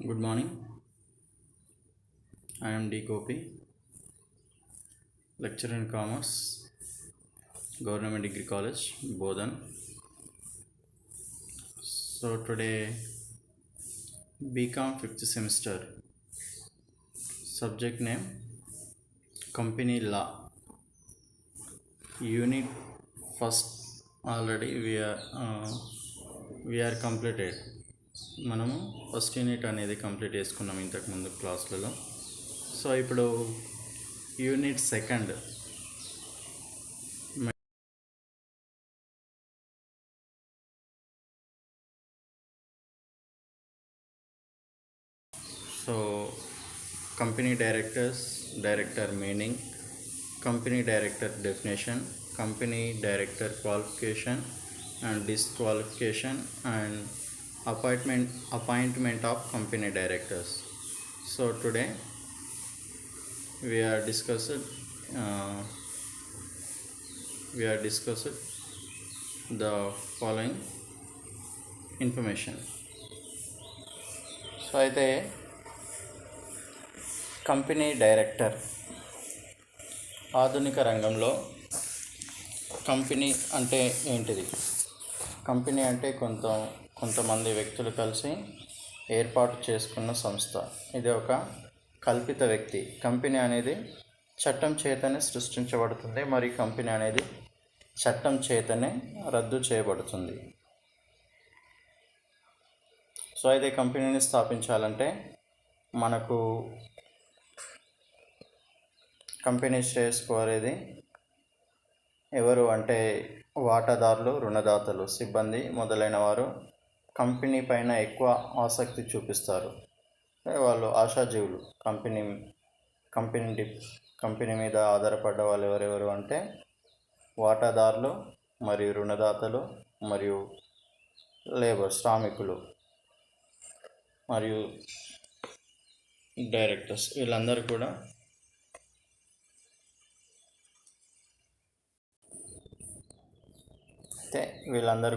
Good morning. I am D. Gopi, lecturer in Commerce, Government Degree College, Bodhan. So today, BCom 5th semester, subject name Company Law, Unit first. Already we are completed. మనము first unit అనేది complete చేసుకున్నాం ఇంతకుముందు క్లాసులలో. So ఇప్పుడు unit second so company directors, director meaning, company director definition, company director qualification and disqualification, and appointment of company directors. So today we are discussed the following information. So అయితే company director ఆధునిక రంగంలో company అంటే ఏంటిది? Company అంటే కొంతమంది వ్యక్తులు కలిసి ఏర్పాటు చేసుకున్న సంస్థ. ఇది ఒక కల్పిత వ్యక్తి. కంపెనీ అనేది చట్టం చేతనే సృష్టించబడుతుంది, మరి కంపెనీ అనేది చట్టం చేతనే రద్దు చేయబడుతుంది. సో అయితే కంపెనీని స్థాపించాలంటే మనకు కంపెనీ షేర్స్ కోరేది ఎవరు అంటే వాటాదారులు, రుణదాతలు, సిబ్బంది మొదలైన వారు కంపెనీ పైన ఎక్కువ ఆసక్తి చూపిస్తారు. వాళ్ళు ఆశాజీవులు. కంపెనీ మీద ఆధారపడ్డ వాళ్ళు ఎవరెవరు అంటే వాటాదారులు మరియు రుణదాతలు మరియు శ్రామికులు మరియు డైరెక్టర్స్. వీళ్ళందరూ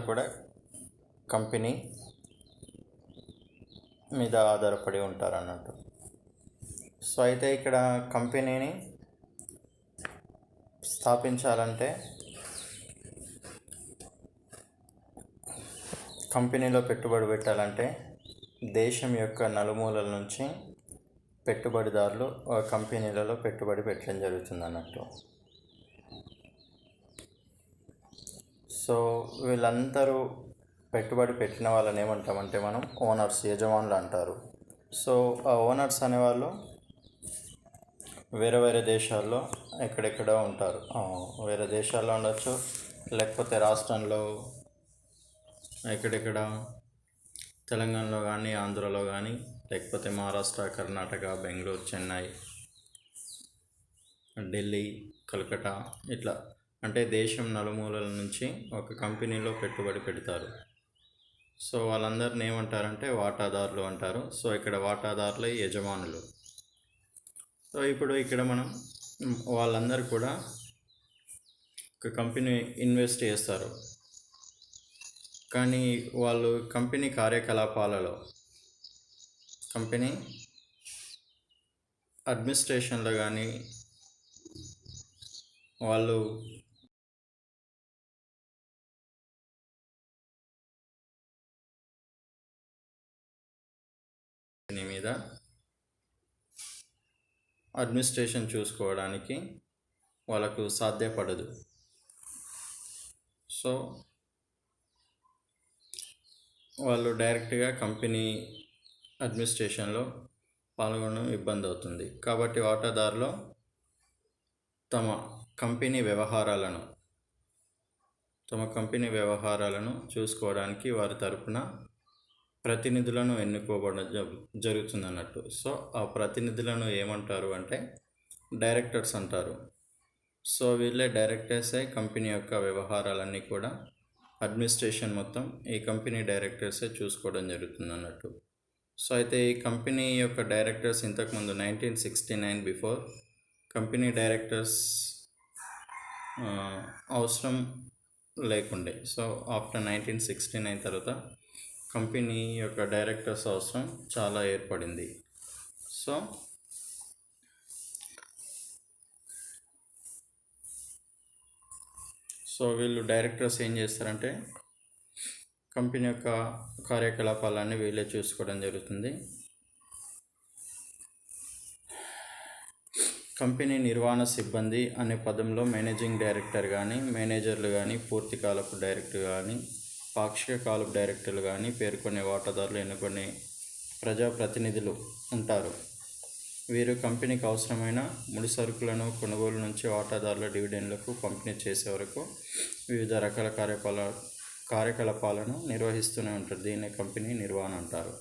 కూడా కంపెనీ మీద ఆధారపడి ఉంటారు అన్నట్టు. సో అయితే ఇక్కడ కంపెనీని స్థాపించాలంటే కంపెనీలో పెట్టుబడి పెట్టాలంటే దేశం యొక్క నలుమూలల నుంచి పెట్టుబడిదారులు కంపెనీలలో పెట్టుబడి పెట్టడం జరుగుతుంది అన్నట్టు. సో వీళ్ళందరూ పెట్టుబడి పెట్టిన వాళ్ళని ఏమంటామంటే మనం ఓనర్స్, యజమానులు అంటారు. సో ఆ ఓనర్స్ అనేవాళ్ళు వేరే వేరే దేశాల్లో ఎక్కడెక్కడో ఉంటారు. వేరే దేశాల్లో ఉండొచ్చు, లేకపోతే రాష్ట్రంలో ఎక్కడెక్కడ తెలంగాణలో కానీ, ఆంధ్రలో కానీ, లేకపోతే మహారాష్ట్ర, కర్ణాటక, బెంగళూరు, చెన్నై, ఢిల్లీ, కలకత్తా, ఇట్లా అంటే దేశం నలుమూలల నుంచి ఒక కంపెనీలో పెట్టుబడి పెడతారు. సో వాళ్ళందరిని ఏమంటారంటే వాటాదారులు అంటారు. సో ఇక్కడ వాటాదారులే యజమానులు. సో ఇప్పుడు ఇక్కడ మనం వాళ్ళందరూ కూడా ఒక కంపెనీ ఇన్వెస్ట్ చేస్తారు, కానీ వాళ్ళు కంపెనీ కార్యకలాపాలలో, కంపెనీ అడ్మినిస్ట్రేషన్లో కానీ వాళ్ళు మీద అడ్మినిస్ట్రేషన్ చూసుకోవడానికి వాళ్ళకు సాధ్యపడదు. సో వాళ్ళు డైరెక్ట్గా కంపెనీ అడ్మినిస్ట్రేషన్లో పాల్గొనడం ఇబ్బంది అవుతుంది. కాబట్టి వాటాదారులు తమ కంపెనీ వ్యవహారాలను చూసుకోవడానికి వారి తరపున ప్రతినిధులను ఎన్నుకోవడం జరుగుతుంది అన్నట్టు. సో ఆ ప్రతినిధులను ఏమంటారు అంటే డైరెక్టర్స్ అంటారు. సో వీళ్ళే డైరెక్టర్సే కంపెనీ యొక్క వ్యవహారాలన్నీ కూడా, అడ్మినిస్ట్రేషన్ మొత్తం ఈ కంపెనీ డైరెక్టర్సే చూసుకోవడం జరుగుతుంది అన్నట్టు. సో అయితే ఈ కంపెనీ యొక్క డైరెక్టర్స్ ఇంతకుముందు 1969 బిఫోర్ కంపెనీ డైరెక్టర్స్ అవసరం లేకుండే. సో ఆఫ్టర్ 1969 తర్వాత కంపెనీ యొక్క డైరెక్టర్స్ అవసరం చాలా ఏర్పడింది. సో వీళ్ళు డైరెక్టర్స్ ఏం చేస్తారంటే కంపెనీ యొక్క కార్యకలాపాలన్నీ వీళ్ళే చూసుకోవడం జరుగుతుంది. కంపెనీ నిర్వహణ సిబ్బంది అనే పదంలో మేనేజింగ్ డైరెక్టర్ కానీ, మేనేజర్లు కానీ, పూర్తి కాలపు డైరెక్టర్ కానీ, పాక్షిక కాలపు డైరెక్టర్లు కానీ, పేర్కొనే వాటాదారులు ఎన్నుకునే ప్రజాప్రతినిధులు ఉంటారు. వీరు కంపెనీకి అవసరమైన ముడి సరుకులను కొనుగోలు నుంచి వాటాదారుల డివిడెండ్లకు పంపిణీ చేసే వరకు వివిధ రకాల కార్యకలాపాలను నిర్వహిస్తూనే ఉంటారు. దీన్నే కంపెనీ నిర్వహణ అంటారు.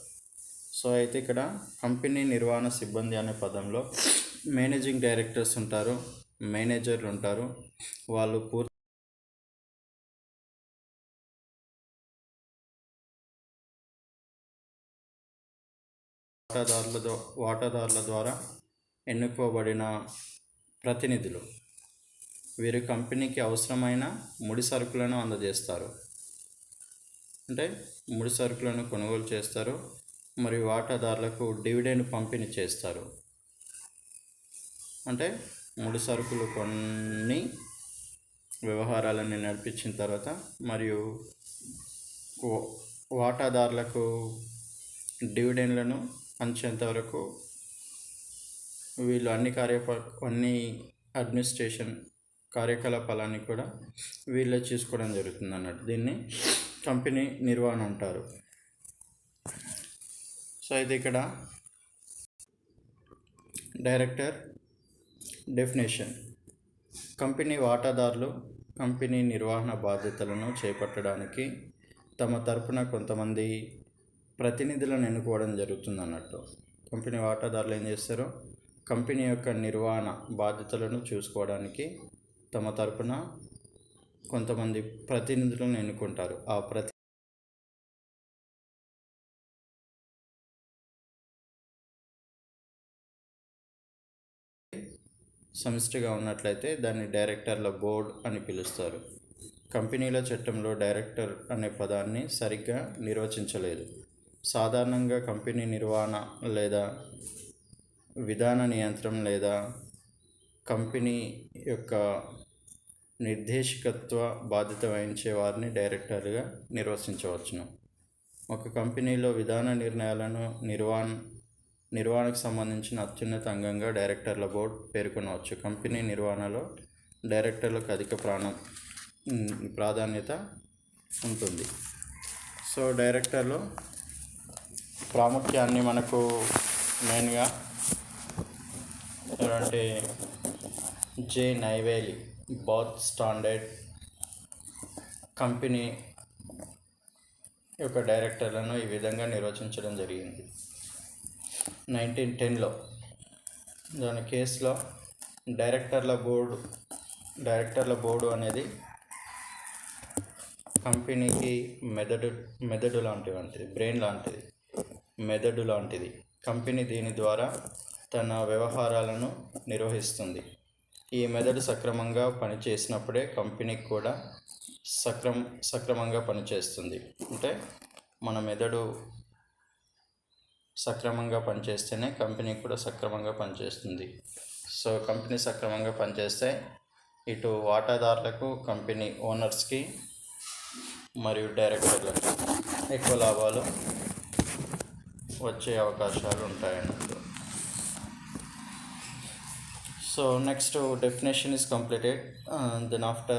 సో అయితే ఇక్కడ కంపెనీ నిర్వహణ సిబ్బంది అనే పదంలో మేనేజింగ్ డైరెక్టర్స్ ఉంటారు, మేనేజర్లు ఉంటారు. వాళ్ళు పూర్తి వాటాదారుల ద్వారా ఎన్నుకోబడిన ప్రతినిధులు. వీరు కంపెనీకి అవసరమైన ముడి సరుకులను అందజేస్తారు, అంటే ముడి సరుకులను కొనుగోలు చేస్తారు మరియు వాటాదారులకు డివిడెండ్ పంపిణీ చేస్తారు. అంటే ముడి సరుకులు కొన్ని వ్యవహారాలన్నీ నడిపించిన తర్వాత మరియు వాటాదారులకు డివిడెండ్లను పంచేంత వరకు వీళ్ళు అన్ని అడ్మినిస్ట్రేషన్ కార్యకలాపాలన్నీ కూడా వీళ్ళే చూసుకోవడం జరుగుతుంది అన్నట్టు. దీన్ని కంపెనీ నిర్వహణ అంటారు. సో అయితే ఇక్కడ డైరెక్టర్ డెఫినేషన్. కంపెనీ వాటాదారులు కంపెనీ నిర్వహణ బాధ్యతలను చేపట్టడానికి తమ తరపున కొంతమంది ప్రతినిధులను ఎన్నుకోవడం జరుగుతుంది అన్నట్టు. కంపెనీ వాటాదారులు ఏం చేస్తారు? కంపెనీ యొక్క నిర్వహణ బాధ్యతలను చూసుకోవడానికి తమ తరపున కొంతమంది ప్రతినిధులను ఎన్నుకుంటారు. ఆ సమిష్టిగా ఉన్నట్లయితే దాన్ని డైరెక్టర్ల బోర్డ్ అని పిలుస్తారు. కంపెనీల చట్టంలో డైరెక్టర్ అనే పదాన్ని సరిగ్గా నిర్వచించలేదు. సాధారణంగా కంపెనీ నిర్వహణ లేదా విధాన నియంత్రణ లేదా కంపెనీ యొక్క నిర్దేశకత్వ బాధ్యత వహించే వారిని డైరెక్టర్గా నిర్వచించవచ్చును. ఒక కంపెనీలో విధాన నిర్ణయాలను నిర్వహణకు సంబంధించిన అత్యున్నత అంగంగా డైరెక్టర్ల బోర్డు పేర్కొనవచ్చు. కంపెనీ నిర్వహణలో డైరెక్టర్లకు అధిక ప్రాధాన్యత ఉంటుంది. సో డైరెక్టర్లు ప్రాముఖ్యాన్ని మనకు మెయిన్గా అంటే జే నైవేలి బాత్ స్టాండర్డ్ కంపెనీ యొక్క డైరెక్టర్లను ఈ విధంగా నిర్వచించడం జరిగింది 1910లో. దాని కేసులో డైరెక్టర్ల బోర్డు అనేది కంపెనీకి మెదడు లాంటిది, బ్రెయిన్ లాంటిది, మెదడు లాంటిది. కంపెనీ దీని ద్వారా తన వ్యవహారాలను నిర్వహిస్తుంది. ఈ మెదడు సక్రమంగా పనిచేసినప్పుడే కంపెనీకి కూడా సక్రమంగా పనిచేస్తుంది. అంటే మన మెదడు సక్రమంగా పనిచేస్తేనే కంపెనీ కూడా సక్రమంగా పనిచేస్తుంది. సో కంపెనీ సక్రమంగా పనిచేస్తే ఇటు వాటాదారులకు, కంపెనీ ఓనర్స్కి మరియు డైరెక్టర్లకు ఎక్కువ లాభాలు వచ్చే అవకాశాలు ఉంటాయన్నట్టు. So next definition is completed. Then after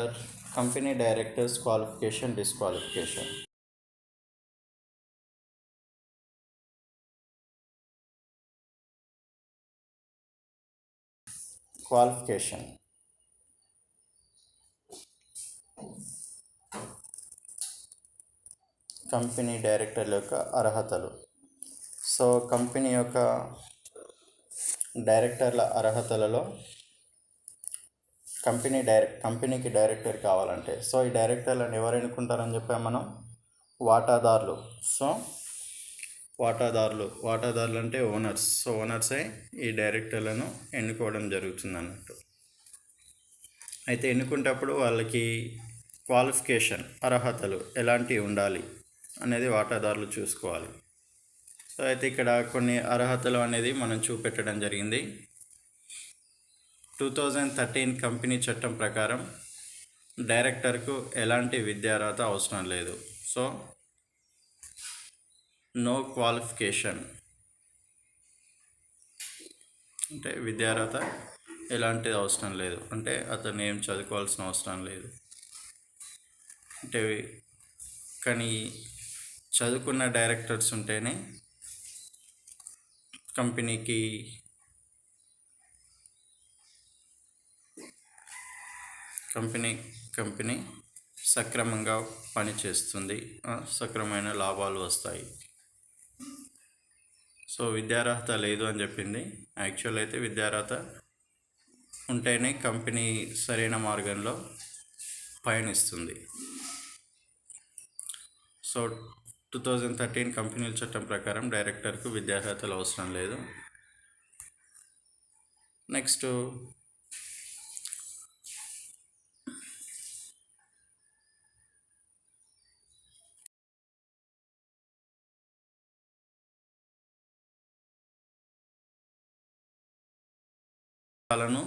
company directors qualification, disqualification. Qualification. Company డైరెక్టర్ల యొక్క అర్హతలు. సో కంపెనీ యొక్క డైరెక్టర్ల అర్హతలలో కంపెనీకి డైరెక్టర్ కావాలంటే, సో ఈ డైరెక్టర్లను ఎవరు ఎన్నుకుంటారని చెప్పాము మనం? వాటాదారులు. సో వాటాదారులు అంటే ఓనర్స్. సో ఓనర్సే ఈ డైరెక్టర్లను ఎన్నుకోవడం జరుగుతుంది అన్నట్టు. అయితే ఎన్నుకునేటప్పుడు వాళ్ళకి క్వాలిఫికేషన్, అర్హతలు ఎలాంటివి ఉండాలి అనేది వాటాదారులు చూసుకోవాలి. సో అయితే ఇక్కడ కొన్ని అర్హతలు అనేది మనం చూపెట్టడం జరిగింది. 2013 కంపెనీ చట్టం ప్రకారం డైరెక్టర్కు ఎలాంటి విద్యార్హత అవసరం లేదు. సో నో క్వాలిఫికేషన్ అంటే విద్యార్హత ఎలాంటిది అవసరం లేదు, అంటే అతను ఏం చదువుకోవాల్సిన అవసరం లేదు. అంటే కానీ చదువుకున్న డైరెక్టర్స్ ఉంటేనే కంపెనీ సక్రమంగా పనిచేస్తుంది, సక్రమైన లాభాలు వస్తాయి. సో విద్యార్హత లేదు అని చెప్పింది. యాక్చువల్ అయితే విద్యార్హత ఉంటేనే కంపెనీ సరైన మార్గంలో పయనిస్తుంది. సో 2013 కంపెనీల చట్టం ప్రకారం డైరెక్టర్కు విద్యార్హతలు అవసరం లేదు. నెక్స్ట్ లను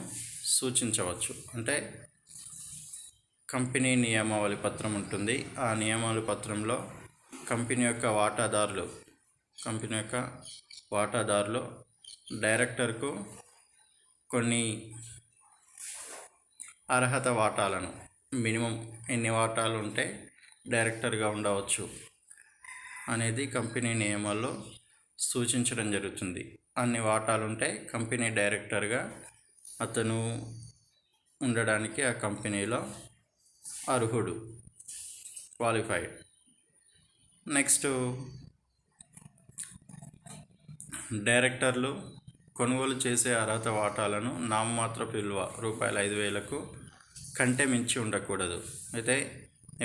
సూచించవచ్చు. అంటే కంపెనీ నియమావళి పత్రం ఉంటుంది. ఆ నియమావళి పత్రంలో కంపెనీ యొక్క వాటాదారులు డైరెక్టర్కు కొన్ని అర్హత వాటాలను, మినిమం ఎన్ని వాటాలు ఉంటే డైరెక్టర్గా ఉండవచ్చు అనేది కంపెనీ నియమాల్లో సూచించడం జరుగుతుంది. అన్ని వాటాలు ఉంటే కంపెనీ డైరెక్టర్గా అతను ఉండడానికి ఆ కంపెనీలో అర్హుడు, క్వాలిఫైడ్. నెక్స్ట్ డైరెక్టర్లు కొనుగోలు చేసే అర్హత వాటాలను నామమాత్రపు విలువ ₹5,000 కంటే మించి ఉండకూడదు. అయితే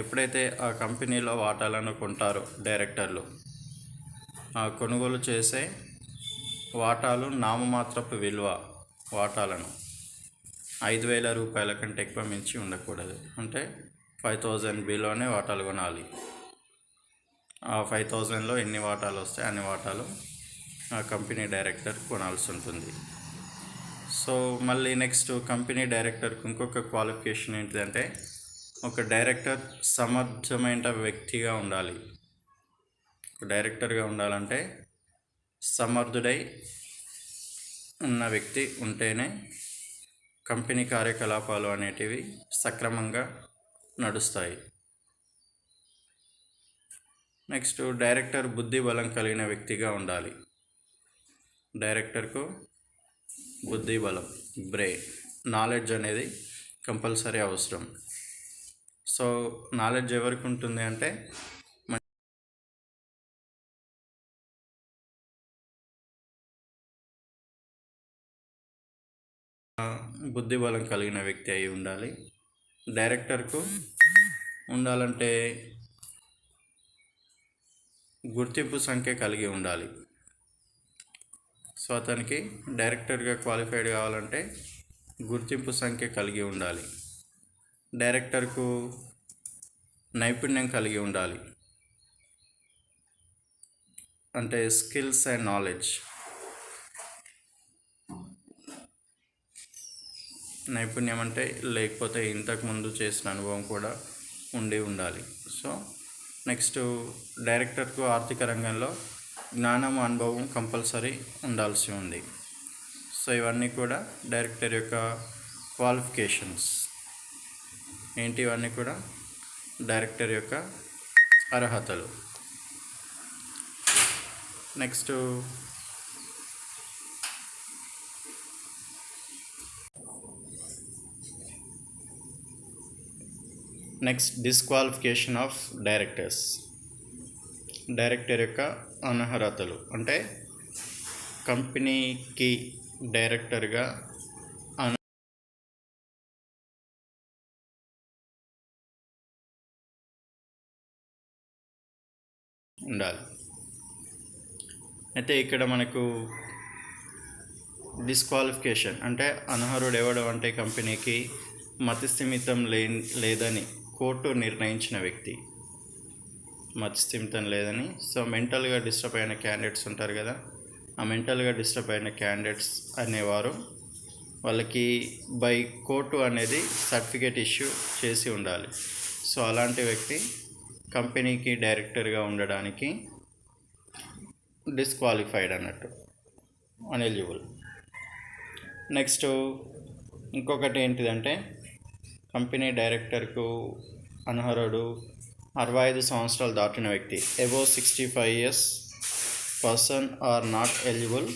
ఎప్పుడైతే ఆ కంపెనీలో వాటాలను కొంటారో డైరెక్టర్లు, ఆ కొనుగోలు చేసే వాటాలు నామమాత్రపు విలువ వాటాలను ₹5,000 కంటే ఎక్కువ మించి ఉండకూడదు. అంటే 5,000 బిలోనే వాటాలు కొనాలి. ఆ 5,000లో ఎన్ని వాటాలు వస్తాయి అన్ని వాటాలు ఆ కంపెనీ డైరెక్టర్ కొనాల్సి ఉంటుంది. సో మళ్ళీ నెక్స్ట్ కంపెనీ డైరెక్టర్కి ఇంకొక క్వాలిఫికేషన్ ఏంటిదంటే, ఒక డైరెక్టర్ సమర్థమైన వ్యక్తిగా ఉండాలి. డైరెక్టర్గా ఉండాలంటే సమర్థుడై ఉన్న వ్యక్తి ఉంటేనే కంపెనీ కార్యకలాపాలు అనేటివి సక్రమంగా నడుస్తాయి. నెక్స్ట్ డైరెక్టర్ బుద్ధి బలం కలిగిన వ్యక్తిగా ఉండాలి. డైరెక్టర్కు బుద్ధి బలం, నాలెడ్జ్ అనేది కంపల్సరీ అవసరం. సో నాలెడ్జ్ ఎవరికి ఉంటుంది అంటే బుద్ధి బలం కలిగిన వ్యక్తి అయి ఉండాలి. డైరెక్టర్కు ఉండాలంటే గుర్తింపు సంఖ్య కలిగి ఉండాలి. సో అతనికి డైరెక్టర్గా క్వాలిఫైడ్ కావాలంటే గుర్తింపు సంఖ్య కలిగి ఉండాలి. డైరెక్టర్కు నైపుణ్యం కలిగి ఉండాలి, అంటే స్కిల్స్ అండ్ నాలెడ్జ్. నైపుణ్యం అంటే లేకపోతే ఇంతకుముందు చేసిన అనుభవం కూడా ఉండాలి. సో నెక్స్ట్ డైరెక్టర్కు ఆర్థిక రంగంలో జ్ఞానం, అనుభవం కంపల్సరీ ఉండాల్సి ఉంది. సో ఇవన్నీ కూడా డైరెక్టర్ యొక్క క్వాలిఫికేషన్స్ ఏంటి, ఇవన్నీ కూడా డైరెక్టర్ యొక్క అర్హతలు. Next disqualification of directors. Director యొక్క అనర్హతలు అంటే కంపెనీకి డైరెక్టర్గా ఉండాలి. అయితే ఇక్కడ మనకు డిస్క్వాలిఫికేషన్ అంటే అనర్హుడు ఎవడు అంటే కంపెనీకి మతిస్థిమితం లేదని కోర్టు నిర్ణయించిన వ్యక్తి. మతిస్థిమితం లేదని. సో మెంటల్గా డిస్టర్బ్ అయిన క్యాండిడేట్స్ ఉంటారు కదా, ఆ మెంటల్గా డిస్టర్బ్ అయిన క్యాండిడేట్స్ అనేవారు వాళ్ళకి బై కోర్టు అనేది సర్టిఫికేట్ ఇష్యూ చేసి ఉండాలి. సో అలాంటి వ్యక్తి కంపెనీకి డైరెక్టర్గా ఉండడానికి డిస్క్వాలిఫైడ్ అన్నట్టు, అన్ఎలిజిబుల్. నెక్స్ట్ ఇంకొకటి ఏంటిదంటే, కంపెనీ డైరెక్టర్కు అనర్హుడు 65 సంవత్సరాలు దాటిన వ్యక్తి, above 65 years person are not eligible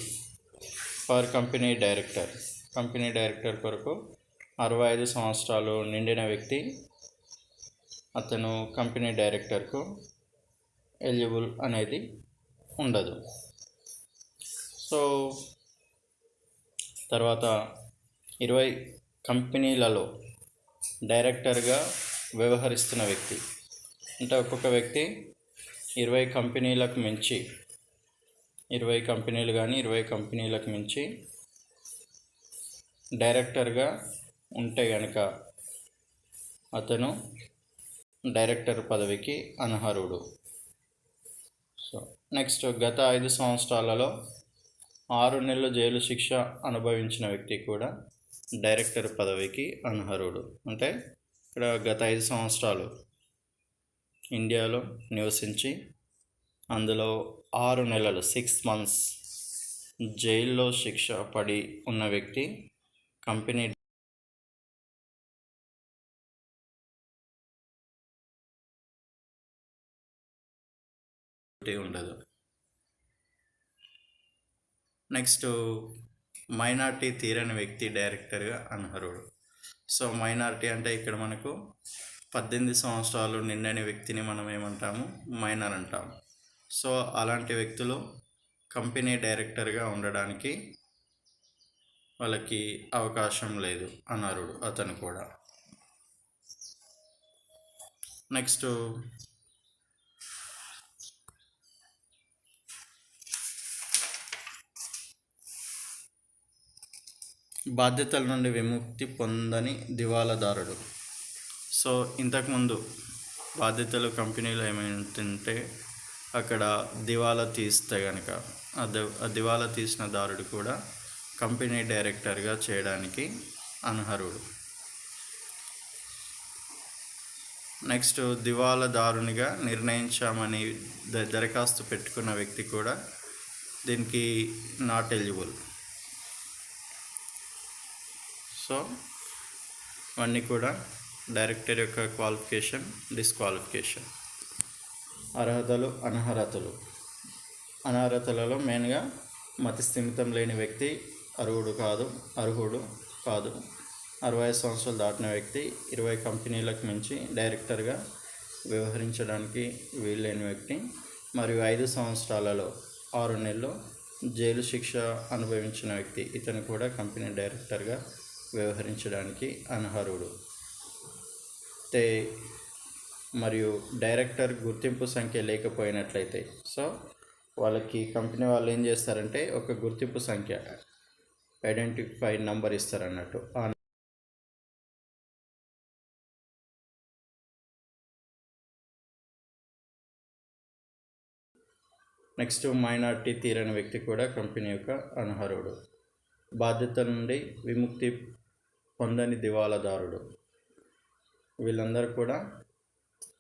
for company director. Company director కొరకు 65 సంవత్సరాలు నిండిన వ్యక్తి అతను కంపెనీ డైరెక్టర్కు ఎలిజిబుల్ అనేది ఉండదు. సో తర్వాత 20 కంపెనీలలో డైరెక్టర్గా వ్యవహరిస్తున్న వ్యక్తి, అంటే ఒక్కొక్క వ్యక్తి 20 కంపెనీలకు మించి 20 కంపెనీలు కానీ 20 కంపెనీలకు మించి డైరెక్టర్గా ఉంటే కనుక అతను డైరెక్టర్ పదవికి అనర్హుడు. సో నెక్స్ట్, గత 5 సంవత్సరాలలో 6 నెలలు జైలు శిక్ష అనుభవించిన వ్యక్తి కూడా డైరెక్టర్ పదవికి అనర్హుడు. అంటే ఇక్కడ గత 5 సంవత్సరాలు ఇండియాలో నివసించి అందులో 6 నెలలు 6 months జైల్లో శిక్ష పడి ఉన్న వ్యక్తి కంపెనీ ఉండదు. నెక్స్ట్, మైనార్టీ తీరని వ్యక్తి డైరెక్టర్గా అనర్హుడు. సో మైనార్టీ అంటే ఇక్కడ మనకు 18 సంవత్సరాలు నిండని వ్యక్తిని మనం ఏమంటాము, మైనర్ అంటాము. సో అలాంటి వ్యక్తులు కంపెనీ డైరెక్టర్గా ఉండడానికి వాళ్ళకి అవకాశం లేదు, అనర్హుడు అతను కూడా. నెక్స్ట్, బాధ్యతల నుండి విముక్తి పొందని దివాలాదారుడు. సో ఇంతకుముందు బాధ్యతలు కంపెనీలో ఏమైందంటే అక్కడ దివాలా తీస్తే కనుక ఆ దివాలా తీసిన దారుడు కూడా కంపెనీ డైరెక్టర్గా చేయడానికి అనర్హుడు. నెక్స్ట్, దివాలాదారునిగా నిర్ణయించామని దరఖాస్తు పెట్టుకున్న వ్యక్తి కూడా దీనికి నాట్ ఎలిజిబుల్. సో ఇవన్నీ కూడా డైరెక్టర్ యొక్క క్వాలిఫికేషన్, డిస్క్వాలిఫికేషన్. అర్హతలు, అనర్హతలు. అనర్హతలలో మెయిన్గా మతిస్థిమితం లేని వ్యక్తి అర్హుడు కాదు. 65 సంవత్సరాలు దాటిన వ్యక్తి, 20 కంపెనీలకు మించి డైరెక్టర్గా వ్యవహరించడానికి వీల్లేని వ్యక్తి, మరియు 5 సంవత్సరాలలో 6 నెలలు జైలు శిక్ష అనుభవించిన వ్యక్తి, ఇతను కూడా కంపెనీ డైరెక్టర్గా వ్యవహరించడానికి అనర్హుడు. మరియు డైరెక్టర్ గుర్తింపు సంఖ్య లేకపోయినట్లయితే, సో వాళ్ళకి కంపెనీ వాళ్ళు ఏం చేస్తారంటే ఒక గుర్తింపు సంఖ్య, ఐడెంటిఫై నంబర్ ఇస్తారన్నట్టు. నెక్స్ట్, మైనార్టీ తీరని వ్యక్తి కూడా కంపెనీ యొక్క అనర్హుడు. బాధ్యతల నుండి విముక్తి పొందని దివాలాదారుడు. వీళ్ళందరూ కూడా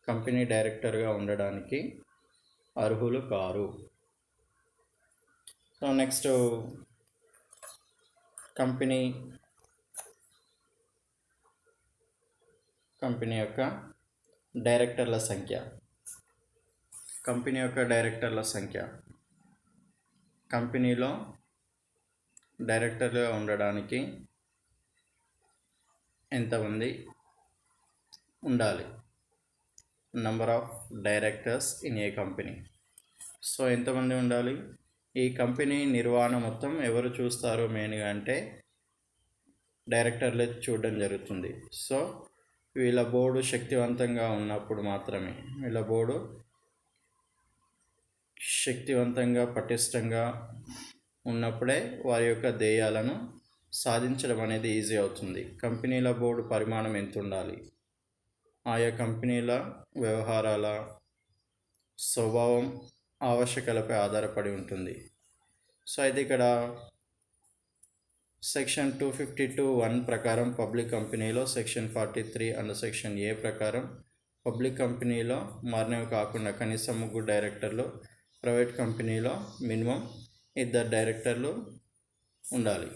కంపెనీ డైరెక్టర్గా ఉండడానికి అర్హులు కారు. సో నెక్స్ట్, కంపెనీ యొక్క డైరెక్టర్ల సంఖ్య. కంపెనీ యొక్క డైరెక్టర్ల సంఖ్య, కంపెనీలో డైరెక్టర్గా ఉండడానికి ఎంతమంది ఉండాలి, number of directors in a company. So ఎంతమంది ఉండాలి? ఈ కంపెనీ నిర్వహణ మొత్తం ఎవరు చూస్తారో మెయిన్గా అంటే డైరెక్టర్లే చూడడం జరుగుతుంది. సో వీళ్ళ బోర్డు శక్తివంతంగా ఉన్నప్పుడు మాత్రమే, వీళ్ళ బోర్డు శక్తివంతంగా పటిష్టంగా ఉన్నప్పుడే వారి యొక్క ధ్యేయాలను సాధించడం అనేది ఈజీ అవుతుంది. కంపెనీల బోర్డు పరిమాణం ఎంత ఉండాలి, ఆయా కంపెనీల వ్యవహారాల స్వభావం, ఆవశ్యకతలపై ఆధారపడి ఉంటుంది. సో అయితే ఇక్కడ సెక్షన్ 252(1) ప్రకారం పబ్లిక్ కంపెనీలో, సెక్షన్ 43 అండ్ సెక్షన్ ఏ ప్రకారం పబ్లిక్ కంపెనీలో మారినవి కాకుండా కనీసం 3 డైరెక్టర్లు, ప్రైవేట్ కంపెనీలో మినిమం 2 డైరెక్టర్లు ఉండాలి.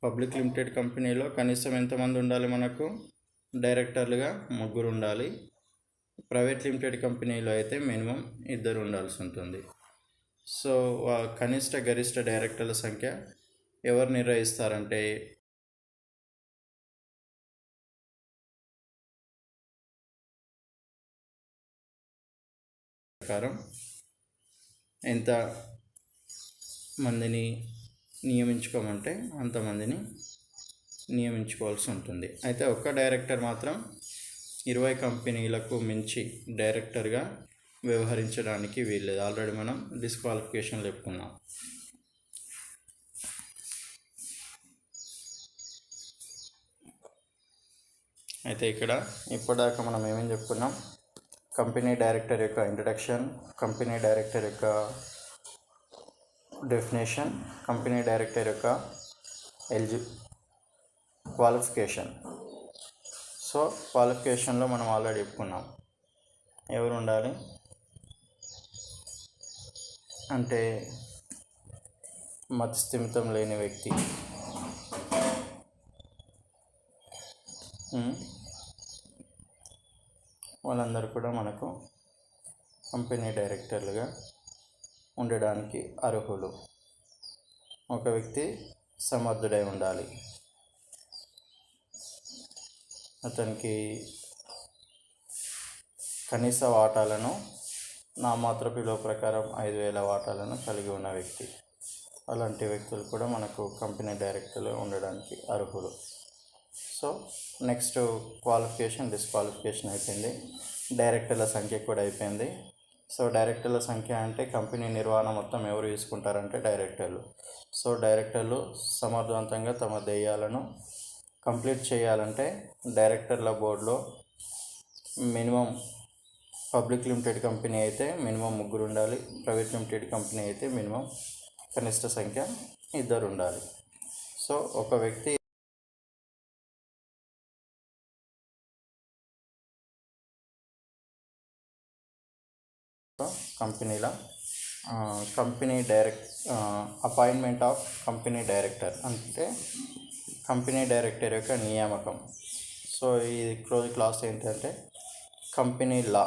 పబ్లిక్ లిమిటెడ్ కంపెనీలో కనీసం ఎంతమంది ఉండాలి? మనకు డైరెక్టర్లుగా 3 ఉండాలి. ప్రైవేట్ లిమిటెడ్ కంపెనీలో అయితే మినిమం 2 ఉండాల్సి ఉంటుంది. సో కనిష్ట గరిష్ట డైరెక్టర్ల సంఖ్య ఎవరు నిర్వహిస్తారంటే ప్రకారం ఎంత మందిని నియమించుకోమంటే అంతమందిని నియమించుకోవాల్సి ఉంటుంది. అయితే ఒక్క డైరెక్టర్ మాత్రం 20 కంపెనీలకు మించి డైరెక్టర్గా వ్యవహరించడానికి వీల్లేదు. ఆల్రెడీ మనం డిస్క్వాలిఫికేషన్ చెప్పుకున్నాం. అయితే ఇక్కడ ఇప్పటిదాకా మనం ఏమేమి చెప్పుకున్నాం? కంపెనీ డైరెక్టర్ యొక్క ఇంట్రడక్షన్, కంపెనీ డైరెక్టర్ యొక్క డెఫినేషన్, కంపెనీ డైరెక్టర్ యొక్క క్వాలిఫికేషన్. సో క్వాలిఫికేషన్లో మనం ఆల్రెడీ చెప్పుకున్నాం. ఎవరు ఉండాలి అంటే మతిస్థిమితం లేని వ్యక్తి, వాళ్ళందరూ కూడా మనకు కంపెనీ డైరెక్టర్లుగా ఉండడానికి అర్హులు. ఒక వ్యక్తి సమర్థుడై ఉండాలి. అతనికి కనీస వాటాలను నామాత్ర విలువ ప్రకారం 5,000 వాటాలను కలిగి ఉన్న వ్యక్తి. అలాంటి వ్యక్తులు కూడా మనకు కంపెనీ డైరెక్టర్లు ఉండడానికి అర్హులు. సో నెక్స్ట్ క్వాలిఫికేషన్, డిస్క్వాలిఫికేషన్ అయిపోయింది. డైరెక్టర్ల సంఖ్య కూడా అయిపోయింది. సో డైరెక్టర్ల సంఖ్య అంటే కంపెనీ నిర్వహణ మొత్తం ఎవరు తీసుకుంటారంటే డైరెక్టర్లు. సో డైరెక్టర్లు సమర్థవంతంగా తమ ధ్యేయాలను కంప్లీట్ చేయాలంటే డైరెక్టర్ల బోర్డులో మినిమం పబ్లిక్ లిమిటెడ్ కంపెనీ అయితే మినిమం 3 ఉండాలి. ప్రైవేట్ లిమిటెడ్ కంపెనీ అయితే మినిమం కనిష్ట సంఖ్య 2 ఉండాలి. సో ఒక వ్యక్తి company appointment of company director అంటే కంపెనీ డైరెక్టర్ యొక్క నియామకం. సో ఈ క్లాస్ ఏంటంటే కంపెనీ లా